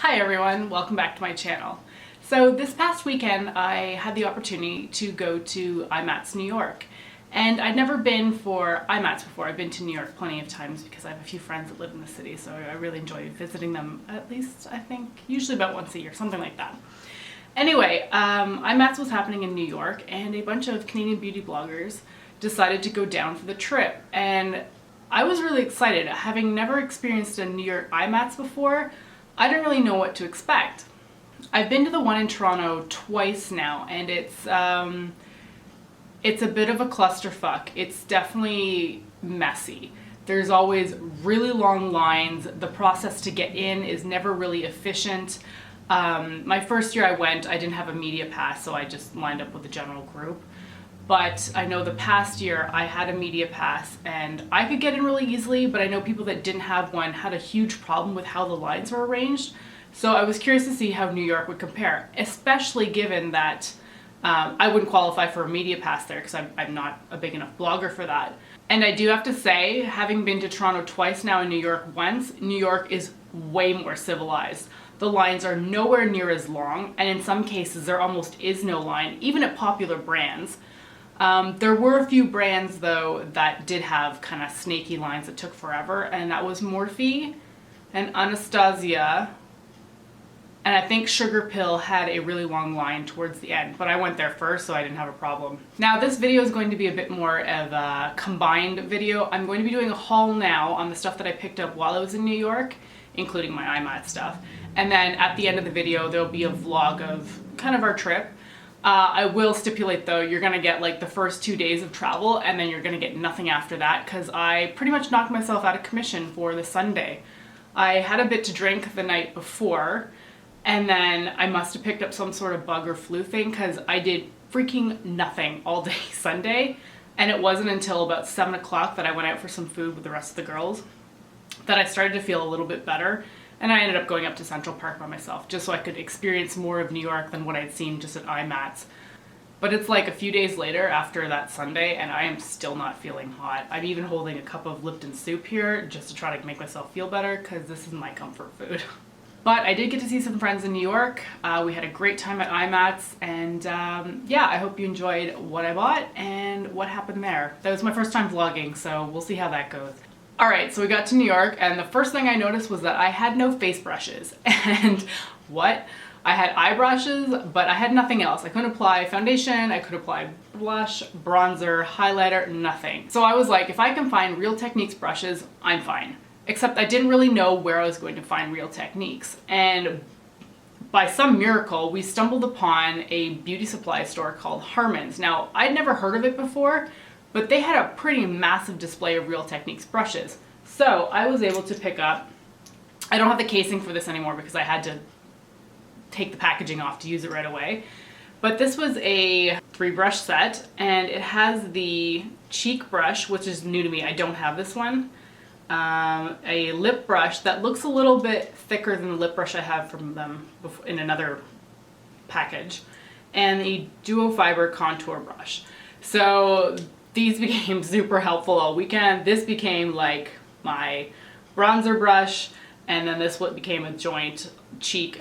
Hi everyone, welcome back to my channel. So this past weekend I had the opportunity to go to IMATS New York, and I'd never been for IMATS before. I've been to New York plenty of times because I have a few friends that live in the city, so I really enjoy visiting them at least, I think, usually about once a year, something like that. Anyway, IMATS was happening in New York and a bunch of Canadian beauty bloggers decided to go down for the trip, and I was really excited. Having never experienced a New York IMATS before, I didn't really know what to expect. I've been to the one in Toronto twice now, and it's a bit of a clusterfuck. It's definitely messy. There's always really long lines. The process to get in is never really efficient. My first year I went, I didn't have a media pass, so I just lined up with the general group. But I know the past year I had a media pass and I could get in really easily, but I know people that didn't have one had a huge problem with how the lines were arranged. So I was curious to see how New York would compare, especially given that I wouldn't qualify for a media pass there because I'm not a big enough blogger for that. And I do have to say, having been to Toronto twice now and New York once, New York is way more civilized. The lines are nowhere near as long, and in some cases there almost is no line, even at popular brands. There were a few brands though that did have kind of snaky lines that took forever, and that was Morphe and Anastasia, and I think Sugarpill had a really long line towards the end, but I went there first so I didn't have a problem. Now this video is going to be a bit more of a combined video. I'm going to be doing a haul now on the stuff that I picked up while I was in New York, including my IMATS stuff, and then at the end of the video there'll be a vlog of kind of our trip. I will stipulate though, you're gonna get like the first 2 days of travel and then you're gonna get nothing after that because I pretty much knocked myself out of commission for the Sunday. I had a bit to drink the night before, and then I must have picked up some sort of bug or flu thing because I did freaking nothing all day Sunday, and it wasn't until about 7 o'clock that I went out for some food with the rest of the girls that I started to feel a little bit better. And I ended up going up to Central Park by myself just so I could experience more of New York than what I'd seen just at IMATS. But it's like a few days later after that Sunday and I am still not feeling hot. I'm even holding a cup of Lipton soup here just to try to make myself feel better because this is my comfort food. But I did get to see some friends in New York. We had a great time at IMATS, and yeah, I hope you enjoyed what I bought and what happened there. That was my first time vlogging, so we'll see how that goes. Alright, so we got to New York, and the first thing I noticed was that I had no face brushes. And what? I had eye brushes, but I had nothing else. I couldn't apply foundation, I couldn't apply blush, bronzer, highlighter, nothing. So I was like, if I can find Real Techniques brushes, I'm fine. Except I didn't really know where I was going to find Real Techniques. And by some miracle, we stumbled upon a beauty supply store called Harmon's. Now, I'd never heard of it before, but they had a pretty massive display of Real Techniques brushes. So I was able to pick up, I don't have the casing for this anymore because I had to take the packaging off to use it right away. But this was a 3-brush set, and it has the cheek brush, which is new to me. I don't have this one. A lip brush that looks a little bit thicker than the lip brush I have from them in another package. And a duo fiber contour brush. So these became super helpful all weekend. This became like my bronzer brush, and then this what became a joint cheek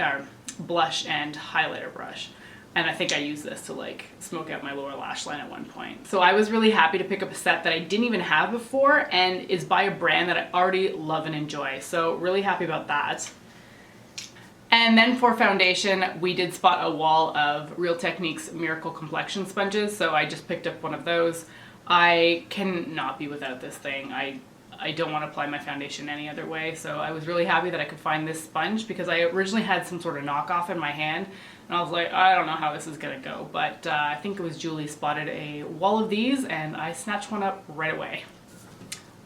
blush and highlighter brush. And I think I used this to like smoke out my lower lash line at one point. So I was really happy to pick up a set that I didn't even have before and is by a brand that I already love and enjoy. So really happy about that. And then for foundation, we did spot a wall of Real Techniques Miracle Complexion sponges, so I just picked up one of those. I cannot be without this thing. I don't want to apply my foundation any other way, so I was really happy that I could find this sponge because I originally had some sort of knockoff in my hand, and I was like, I don't know how this is gonna go, but I think it was Julie spotted a wall of these, and I snatched one up right away.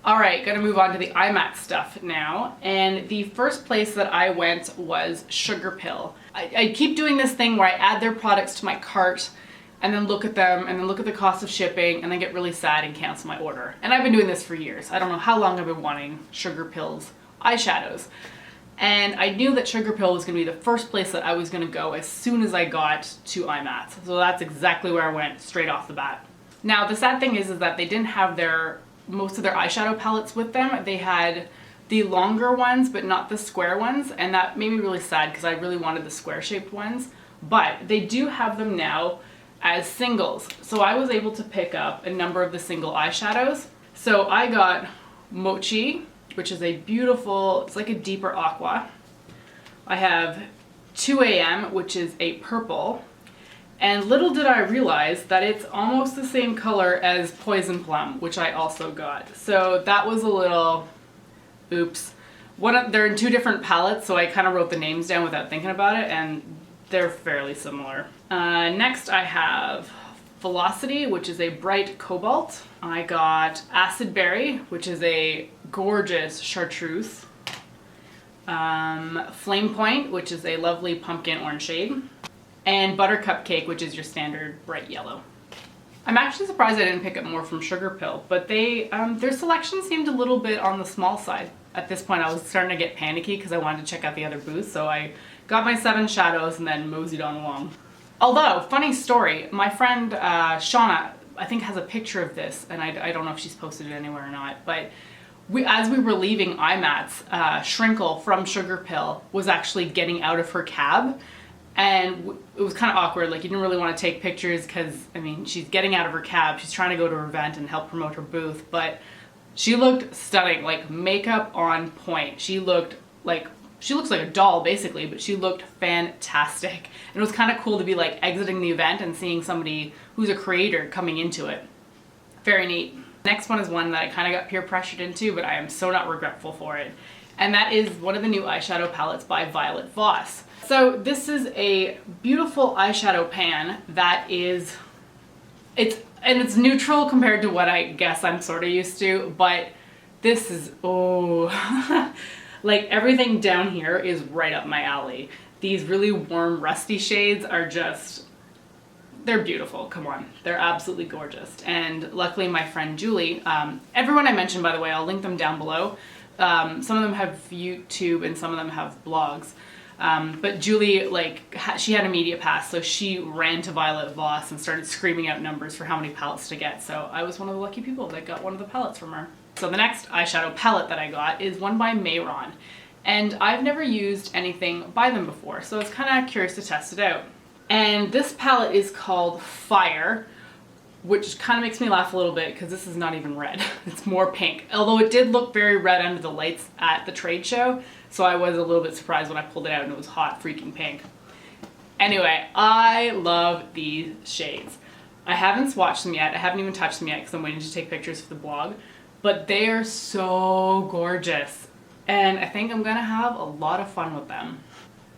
Alright, gonna move on to the IMATS stuff now, and the first place that I went was Sugarpill. I keep doing this thing where I add their products to my cart and then look at them and then look at the cost of shipping and then get really sad and cancel my order. And I've been doing this for years. I don't know how long I've been wanting Sugarpill's eyeshadows. And I knew that Sugarpill was gonna be the first place that I was gonna go as soon as I got to IMATS. So that's exactly where I went straight off the bat. Now the sad thing is that they didn't have most of their eyeshadow palettes with them. They had the longer ones, but not the square ones, and that made me really sad because I really wanted the square shaped ones. But they do have them now as singles. So I was able to pick up a number of the single eyeshadows. So I got Mochi, which is a beautiful, it's like a deeper aqua. I have 2 AM, which is a purple. And little did I realize that it's almost the same color as Poison Plum, which I also got. So that was a little oops. They're in 2 different palettes, so I kind of wrote the names down without thinking about it, and they're fairly similar. Next I have Velocity, which is a bright cobalt. I got Acid Berry, which is a gorgeous chartreuse. Flame Point, which is a lovely pumpkin orange shade. And Buttercup Cake, which is your standard bright yellow. I'm actually surprised I didn't pick up more from Sugarpill, but their selection seemed a little bit on the small side. At this point I was starting to get panicky because I wanted to check out the other booths, so I got my 7 shadows and then moseyed on along. Although, funny story, my friend Shauna, I think, has a picture of this, and I don't know if she's posted it anywhere or not, but as we were leaving IMATS, Shrinkle from Sugarpill was actually getting out of her cab. And it was kind of awkward, like you didn't really want to take pictures because, I mean, she's getting out of her cab, she's trying to go to her event and help promote her booth, but she looked stunning, like makeup on point. She looks like a doll basically, but she looked fantastic. And it was kind of cool to be like exiting the event and seeing somebody who's a creator coming into it. Very neat. Next one is one that I kind of got peer pressured into, but I am so not regretful for it. And that is one of the new eyeshadow palettes by Voss. So this is a beautiful eyeshadow pan that is, it's neutral compared to what I guess I'm sort of used to, but this is, oh, like everything down here is right up my alley. These really warm rusty shades are just, they're beautiful, come on. They're absolutely gorgeous. And luckily my friend Julie, everyone I mentioned, by the way, I'll link them down below. Some of them have YouTube and some of them have blogs. But Julie, she had a media pass, so she ran to Voss and started screaming out numbers for how many palettes to get. So I was one of the lucky people that got one of the palettes from her. So the next eyeshadow palette that I got is one by Mayron. And I've never used anything by them before, so I was kind of curious to test it out. And this palette is called Fire, which kind of makes me laugh a little bit because this is not even red. It's more pink. Although it did look very red under the lights at the trade show, so I was a little bit surprised when I pulled it out and it was hot freaking pink. Anyway, I love these shades. I haven't swatched them yet. I haven't even touched them yet because I'm waiting to take pictures for the blog, but they are so gorgeous. And I think I'm gonna have a lot of fun with them.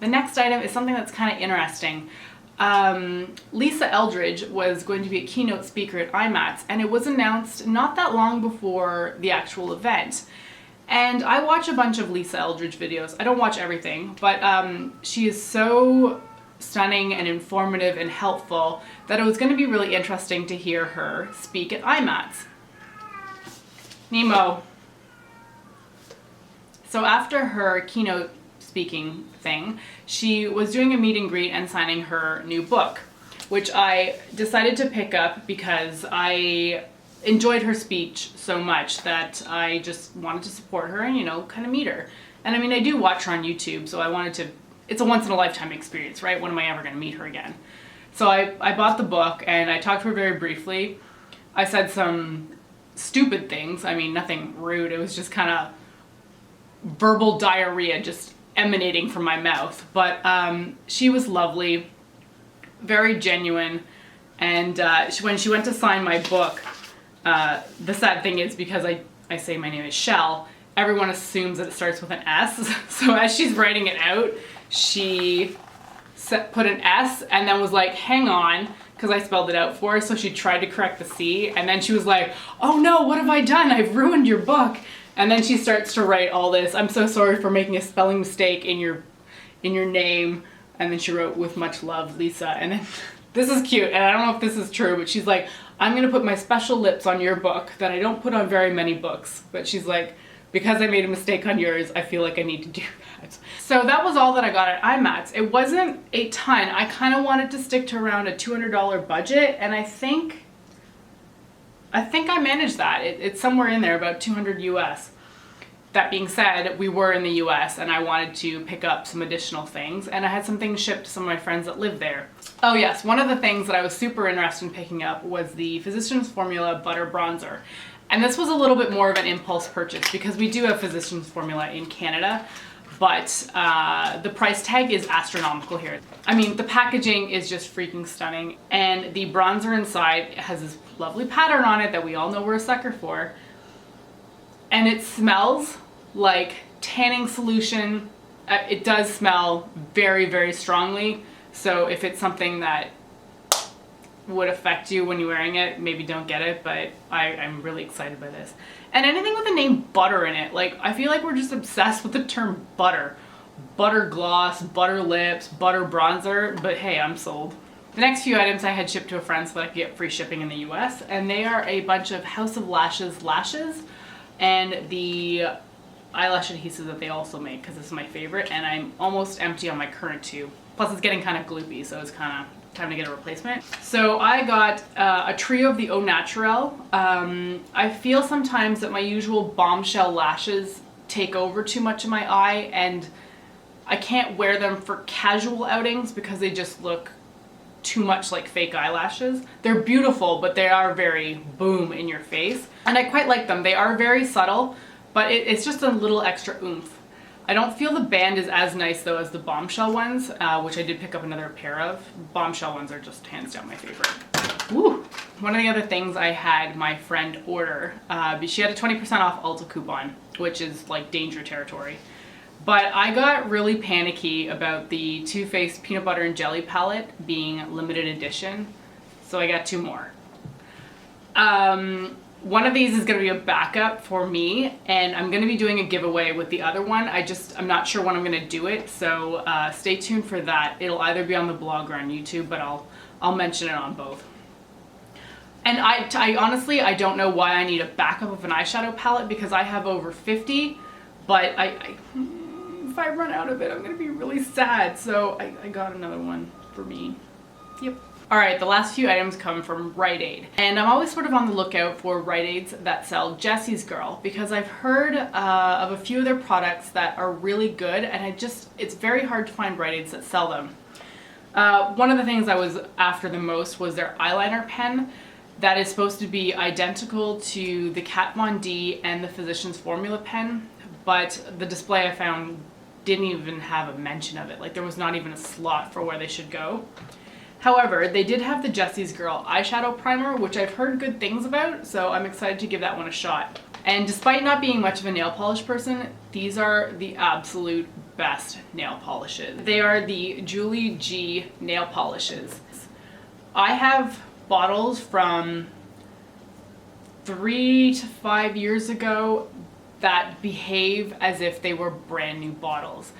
The next item is something that's kind of interesting. Lisa Eldridge was going to be a keynote speaker at IMATS, and it was announced not that long before the actual event. And I watch a bunch of Lisa Eldridge videos. I don't watch everything, but she is so stunning and informative and helpful that it was going to be really interesting to hear her speak at IMATS. Nemo. So after her keynote speaking thing, she was doing a meet and greet and signing her new book, which I decided to pick up because I enjoyed her speech so much that I just wanted to support her and, you know, kind of meet her. And I mean, I do watch her on YouTube, so I wanted to, it's a once in a lifetime experience, right? When am I ever going to meet her again? So I bought the book and I talked to her very briefly. I said some stupid things. I mean, nothing rude. It was just kind of verbal diarrhea just emanating from my mouth. But she was lovely, very genuine. And when she went to sign my book, the sad thing is because I say my name is Shell, everyone assumes that it starts with an S. So as she's writing it out, she put an S and then was like, hang on, because I spelled it out for her. So she tried to correct the C and then she was like, oh no, what have I done? I've ruined your book. And then she starts to write all this, I'm so sorry for making a spelling mistake in your name. And then she wrote, with much love, Lisa. And then this is cute, and I don't know if this is true, but she's like, I'm gonna put my special lips on your book that I don't put on very many books. But she's like, because I made a mistake on yours, I feel like I need to do that. So that was all that I got at IMATS. It wasn't a ton. I kind of wanted to stick to around a $200 budget, and I think I managed that. It's somewhere in there, about 200 US. That being said, we were in the US and I wanted to pick up some additional things, and I had some things shipped to some of my friends that live there. Oh yes, one of the things that I was super interested in picking up was the Physicians Formula Butter Bronzer. And this was a little bit more of an impulse purchase because we do have Physicians Formula in Canada, but the price tag is astronomical here. I mean, the packaging is just freaking stunning, and the bronzer inside has this lovely pattern on it that we all know we're a sucker for. And it smells like tanning solution. It does smell very, very strongly. So if it's something that would affect you when you're wearing it, maybe don't get it, but I'm really excited by this. And anything with the name butter in it, like I feel like we're just obsessed with the term butter. Butter gloss, butter lips, butter bronzer, but hey, I'm sold. The next few items I had shipped to a friend so that I could get free shipping in the US, and they are a bunch of House of Lashes lashes and the eyelash adhesive that they also make, because this is my favorite, and I'm almost empty on my current two. Plus it's getting kind of gloopy, so it's kind of time to get a replacement. So I got a trio of the Au Naturale. I feel sometimes that my usual bombshell lashes take over too much of my eye, and I can't wear them for casual outings because they just look too much like fake eyelashes. They're beautiful, but they are very boom in your face. And I quite like them. They are very subtle, but it's just a little extra oomph. I don't feel the band is as nice though as the bombshell ones, which I did pick up another pair of. Bombshell ones are just hands down my favorite. Woo! One of the other things I had my friend order, she had a 20% off Ulta coupon, which is like danger territory. But I got really panicky about the Too Faced Peanut Butter and Jelly palette being limited edition, so I got two more. One of these is going to be a backup for me, and I'm going to be doing a giveaway with the other one. I'm not sure when I'm going to do it, so stay tuned for that. It'll either be on the blog or on YouTube, but I'll mention it on both. And I honestly, I don't know why I need a backup of an eyeshadow palette because I have over 50, but if I run out of it, I'm going to be really sad. So I got another one for me. Yep. Alright, the last few items come from Rite Aid. And I'm always sort of on the lookout for Rite Aids that sell Jessie's Girl because I've heard of a few of their products that are really good, and it's very hard to find Rite Aids that sell them. One of the things I was after the most was their eyeliner pen that is supposed to be identical to the Kat Von D and the Physicians Formula pen, but the display I found didn't even have a mention of it. Like there was not even a slot for where they should go. However, they did have the Jessie's Girl eyeshadow primer, which I've heard good things about, so I'm excited to give that one a shot. And despite not being much of a nail polish person, these are the absolute best nail polishes. They are the Julie G nail polishes. I have bottles from 3 to 5 years ago that behave as if they were brand new bottles.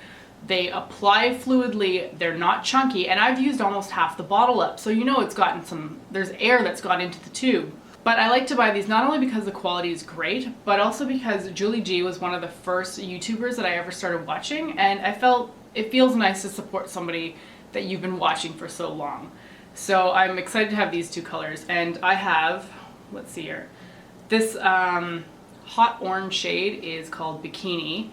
They apply fluidly, they're not chunky, and I've used almost half the bottle up, so you know it's gotten there's air that's got into the tube. But I like to buy these not only because the quality is great, but also because Julie G was one of the first YouTubers that I ever started watching, and I felt it feels nice to support somebody that you've been watching for so long. So I'm excited to have these two colors, and I have, let's see here, this hot orange shade is called Bikini,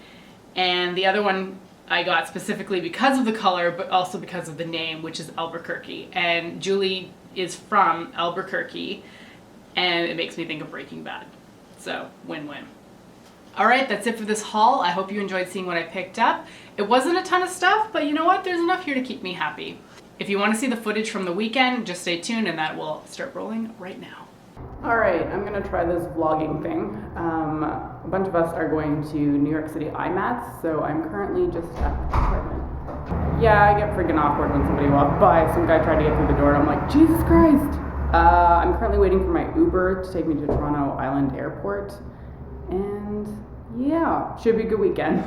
and the other one I got specifically because of the color, but also because of the name, which is Albuquerque. And Julie is from Albuquerque, and it makes me think of Breaking Bad. So, win-win. Alright, that's it for this haul. I hope you enjoyed seeing what I picked up. It wasn't a ton of stuff, but you know what? There's enough here to keep me happy. If you want to see the footage from the weekend, just stay tuned and that will start rolling right now. Alright, I'm going to try this vlogging thing. A bunch of us are going to New York City IMATS, so I'm currently just at the apartment. Yeah, I get freaking awkward when somebody walks by. Some guy tried to get through the door and I'm like, Jesus Christ! I'm currently waiting for my Uber to take me to Toronto Island Airport. And yeah, should be a good weekend.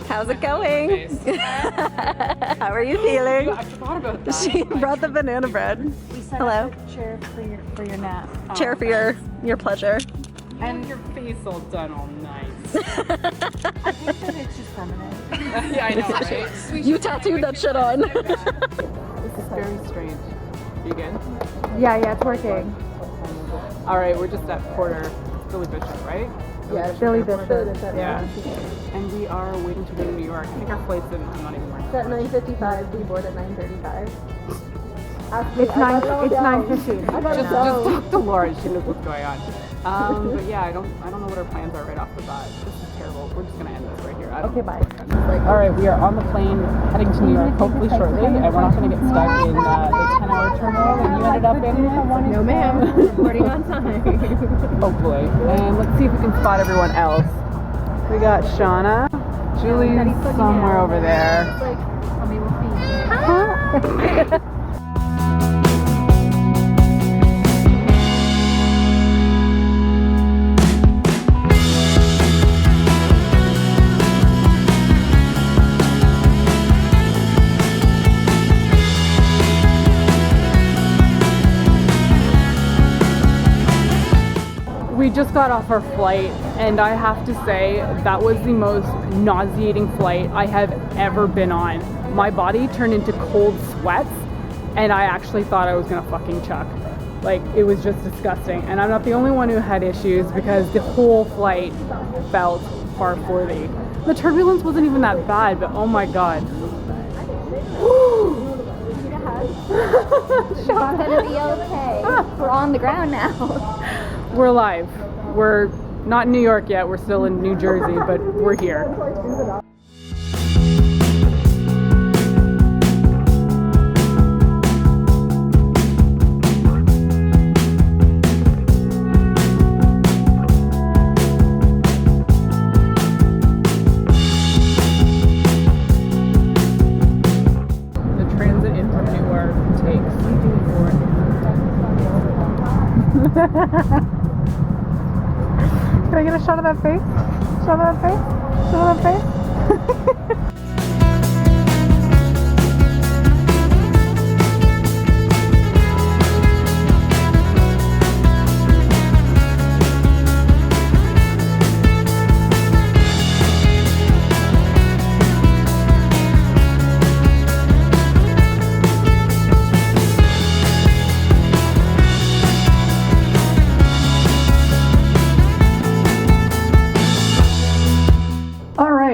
How's it going? How are you feeling? I forgot about that. She brought the banana bread. We set Hello. up a chair for your nap. Chair for your pleasure. And your face all done all nice. I think that it's just permanent. Yeah, I know, right? You tattooed that shit on. This is very strange. You good? Yeah, it's working. All right, we're just at Porter, Billy Bishop, right? Yeah, Billy Bishop. Yeah. And we are waiting to go to New York. I think our flight's in, I'm not even worried. It's at 9:55. We board at 9:35. It's 9:15. Just talk to Laura, she knows what's going on. But yeah, I don't know what our plans are right off the bat. This is terrible. We're just gonna end this right here. Okay, bye. All right, we are on the plane heading to New York, hopefully shortly, and we're not gonna get stuck in the 10-hour terminal that you ended up in. No, ma'am. Boarding on time. Hopefully. And let's see if we can spot everyone else. We got Shauna. Julie's somewhere over there. Huh? We just got off our flight, and I have to say that was the most nauseating flight I have ever been on. My body turned into cold sweats, and I actually thought I was gonna fucking chuck. Like, it was just disgusting. And I'm not the only one who had issues, because the whole flight felt far 40. The turbulence wasn't even that bad, but oh my god. It's gonna be okay. We're on the ground now. We're live. We're not in New York yet, we're still in New Jersey, but we're here. The transit in from Newark takes 4. Can I get a shot of that face? Shot of that face? Shot of that face?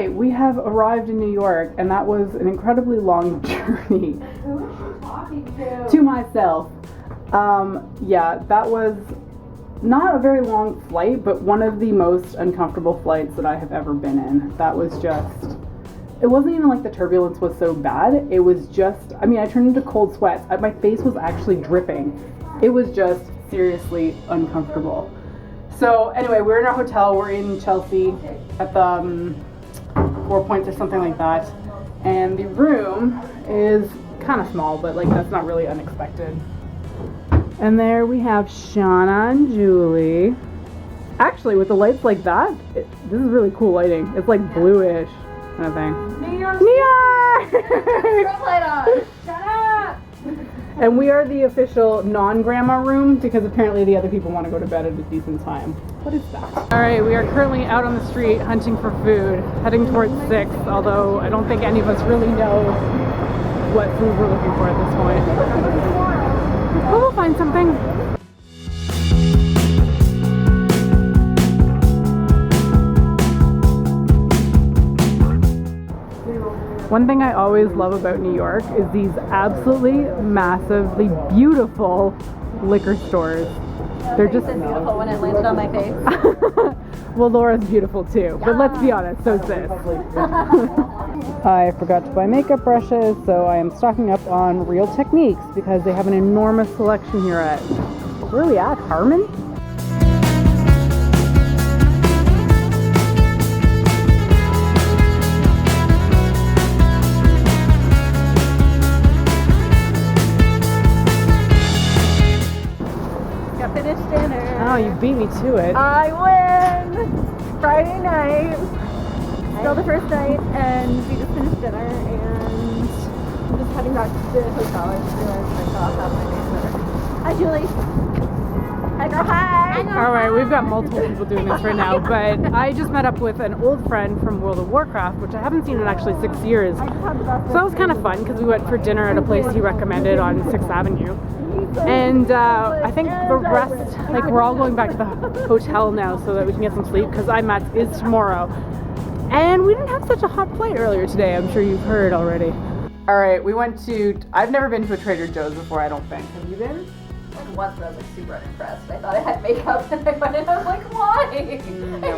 We have arrived in New York, and that was an incredibly long journey. Who is she talking To myself. Yeah, that was not a very long flight, but one of the most uncomfortable flights that I have ever been in. That was just, it wasn't even like the turbulence was so bad. It was just, I mean, I turned into cold sweats. My face was actually dripping. It was just seriously uncomfortable. So anyway, we're in our hotel. We're in Chelsea at the 4 Points or something like that, and the room is kind of small, but like that's not really unexpected. And there we have Shauna and Julie. Actually, with the lights like that, this is really cool lighting. It's like bluish kind of thing. New York! New York! Light on! Shut up! And we are the official non-grandma room, because apparently the other people want to go to bed at a decent time. What is that? Alright, we are currently out on the street hunting for food, heading towards 6, although I don't think any of us really know what food we're looking for at this point. But we'll find something. One thing I always love about New York is these absolutely massively beautiful liquor stores. They're just beautiful when it landed on my face. Well, Laura's beautiful too, but let's be honest, so's this. I forgot to buy makeup brushes, so I am stocking up on Real Techniques because they have an enormous selection here at, where are we at, Harmon? Finished dinner. Oh, you beat me to it. I win! Friday night. Still the first night, and we just finished dinner, and I'm just heading back to the hotel. I just realized I saw half my face there. Hi, Julie. Hi, girl. Hi. Alright, we've got multiple people doing this right now, but I just met up with an old friend from World of Warcraft, which I haven't seen in actually 6 years. So that was kind of fun because we went for dinner at a place he recommended on 6th Avenue. And I think the rest, like we're all going back to the hotel now so that we can get some sleep because IMATS is tomorrow. And we didn't have such a hot flight earlier today, I'm sure you've heard already. Alright, we went to, I've never been to a Trader Joe's before, I don't think. Have you been? Like once, but I was like super unimpressed. I thought I had makeup, and I went in. I was like, why? I hate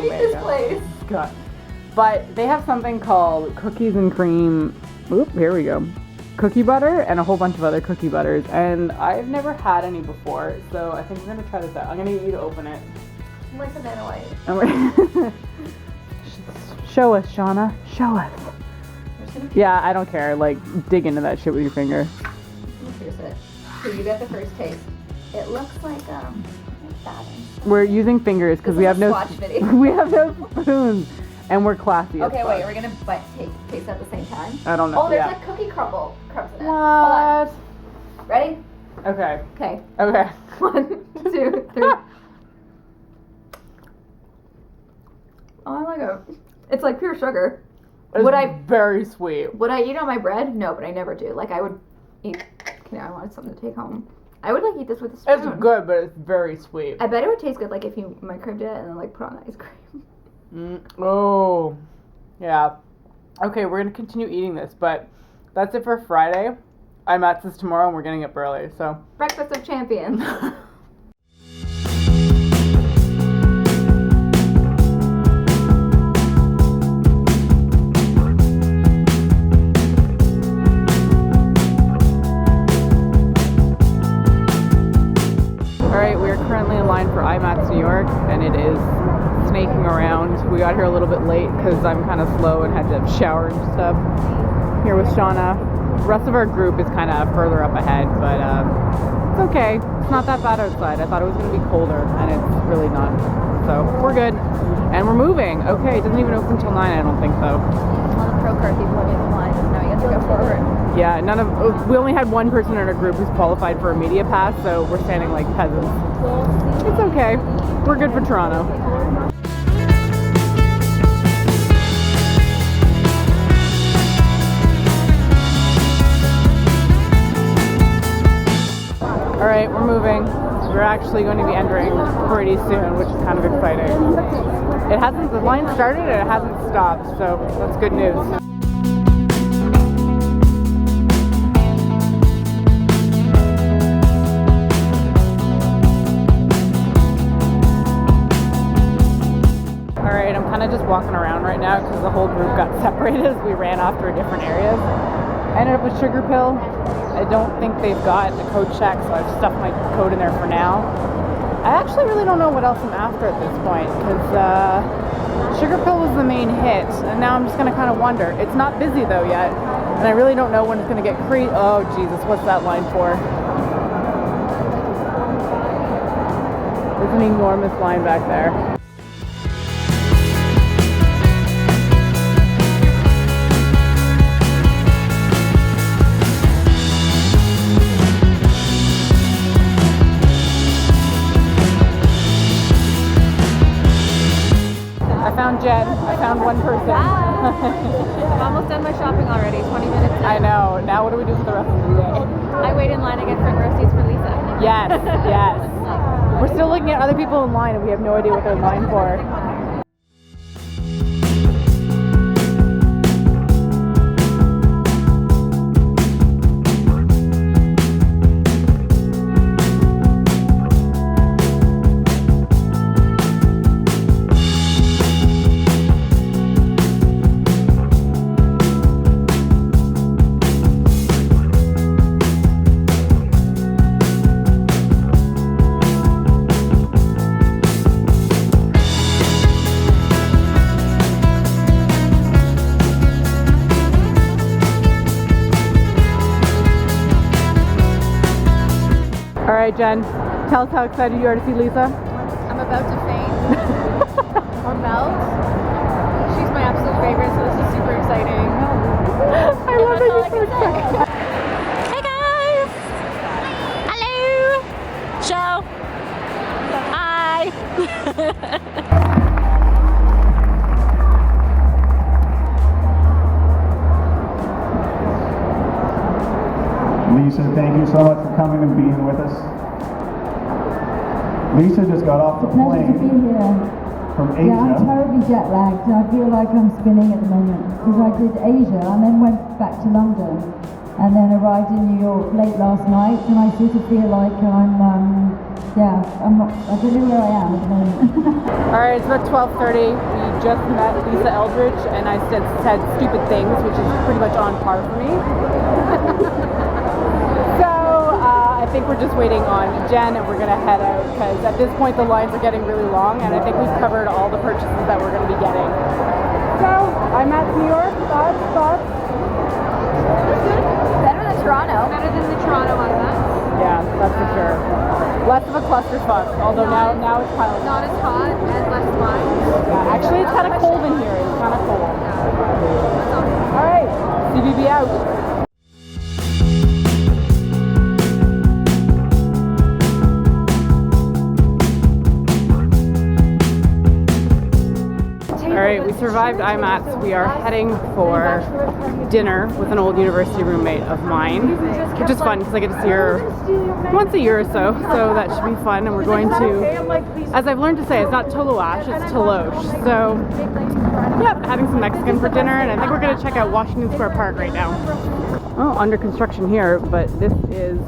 this place. God. But they have something called cookies and cream. Oop, here we go. Cookie butter and a whole bunch of other cookie butters, and I've never had any before, so I think I'm gonna try this out. I'm gonna get you to open it. I'm like Banana White. Show us, Shauna. Show us. Yeah, I don't care. Like, dig into that shit with your finger. Here's it. So you get the first taste. It looks like We're using fingers because we have no we have no spoons, and we're classy. Okay, wait. We're gonna taste at the same time. I don't know. Oh, there's like cookie crumbs in it. What? Hold on. Ready? Okay. Okay. Okay. 1, 2, 3. Oh, I like it. It's like pure sugar. It's very sweet. Would I eat on my bread? No, but I never do. Like I would eat. I wanted something to take home. I would like eat this with a spoon. It's good, but it's very sweet. I bet it would taste good like if you microwaved it and then like put on ice cream. Oh, yeah. Okay, we're gonna continue eating this, but that's it for Friday. IMATS is tomorrow, and we're getting up early, so. Breakfast of champions. Alright, we are currently in line for IMATS New York, and it is snaking around. We got here a little bit late because I'm kind of slow and had to shower and stuff. Here with Shauna. The rest of our group is kind of further up ahead, but it's okay. It's not that bad outside. I thought it was going to be colder, and it's really not. So, we're good. And we're moving. Okay, it doesn't even open until 9, I don't think, though. All the pro card people are in the line, and now you have to go forward. Yeah, we only had one person in our group who's qualified for a media pass, so we're standing like peasants. It's okay. We're good for Toronto. Alright, we're moving. We're actually going to be entering pretty soon, which is kind of exciting. The line started and it hasn't stopped, so that's good news. Alright, I'm kind of just walking around right now because the whole group got separated as we ran off to different areas. I ended up with Sugarpill. I don't think they've got a code check, so I've stuffed my code in there for now. I actually really don't know what else I'm after at this point because Sugarpill was the main hit, and now I'm just going to kind of wonder. It's not busy though yet, and I really don't know when it's going to get crazy. Oh Jesus, what's that line for? There's an enormous line back there. I found Jen. I found one person. I'm almost done my shopping already. 20 minutes in. I know. Now what do we do for the rest of the day? I wait in line again for roasties for Lisa. Yes, yes. We're still looking at other people in line and we have no idea what they're in line for. Alright, Jen, tell us how excited you are to see Lisa. I'm about to faint. Or melt. She's my absolute favorite, so this is super exciting. I love that you're so excited. Hey guys! Hello! Show! Hi! Lisa, thank you so much for coming and being with us. Lisa just got off the Pleasure to be plane here. from Yeah, I'm Asia. terribly jet lagged. I feel like I'm spinning at the moment because I did Asia and then went back to London and then arrived in New York late last night, and I sort of feel like I don't know where I am at the moment. Alright, it's about 12:30. We just met Lisa Eldridge, and I said stupid things, which is pretty much on par for me. So, I think we're just waiting on Jen, and we're going to head out, because at this point the lines are getting really long, and I think we've covered all the purchases that we're going to be getting. So, I'm at New York. Thoughts? Better than Toronto. Better than the Toronto IMATS. Yeah, that's for sure. Less of a clusterfuck, although now it's piling Not as hot and less lines. Yeah, actually it's kind of cold in here. It's kind of cold. Alright, CBB out. Alright, we survived IMATS. We are heading for dinner with an old university roommate of mine, which is fun because I get to see her once a year or so that should be fun. And we're going to, as I've learned to say, it's not Toloash, it's Tolosh. So, yep, having some Mexican for dinner, and I think we're going to check out Washington Square Park right now. Oh, under construction here, but this is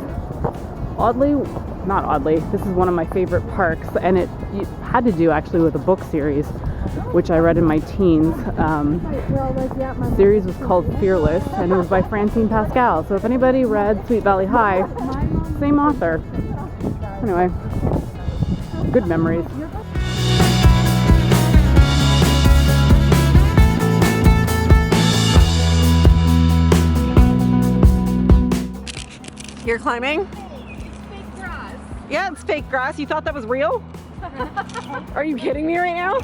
not oddly, this is one of my favorite parks, and it had to do actually with a book series which I read in my teens. The series was called Fearless, and it was by Francine Pascal. So if anybody read Sweet Valley High, same author. Anyway, good memories. You're climbing? Fake grass. Yeah, it's fake grass. You thought that was real? Are you kidding me right now?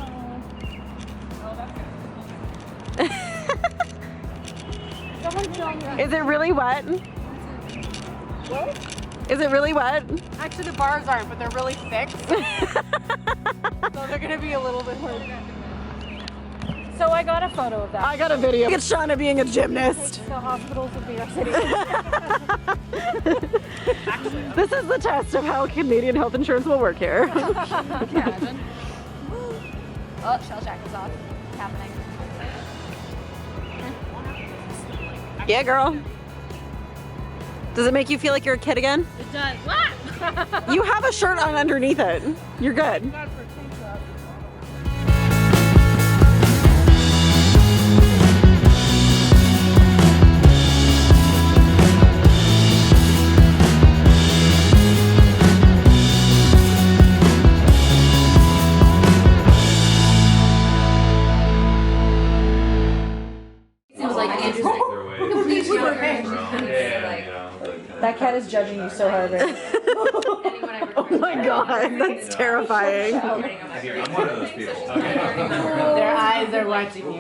Is it really wet? What? Is it really wet? Actually, the bars aren't, but they're really thick. So they're gonna be a little bit hard. So I got a photo of that. I got a video. It's Shauna being a gymnast. The hospitals would be our city. This is the test of how Canadian health insurance will work here. Oh, shell jack is off. It's happening. Yeah, girl. Does it make you feel like you're a kid again? It does. What? You have a shirt on underneath it. You're good. That cat is judging you so hard right now. Oh my god, that's terrifying. Their eyes are watching you.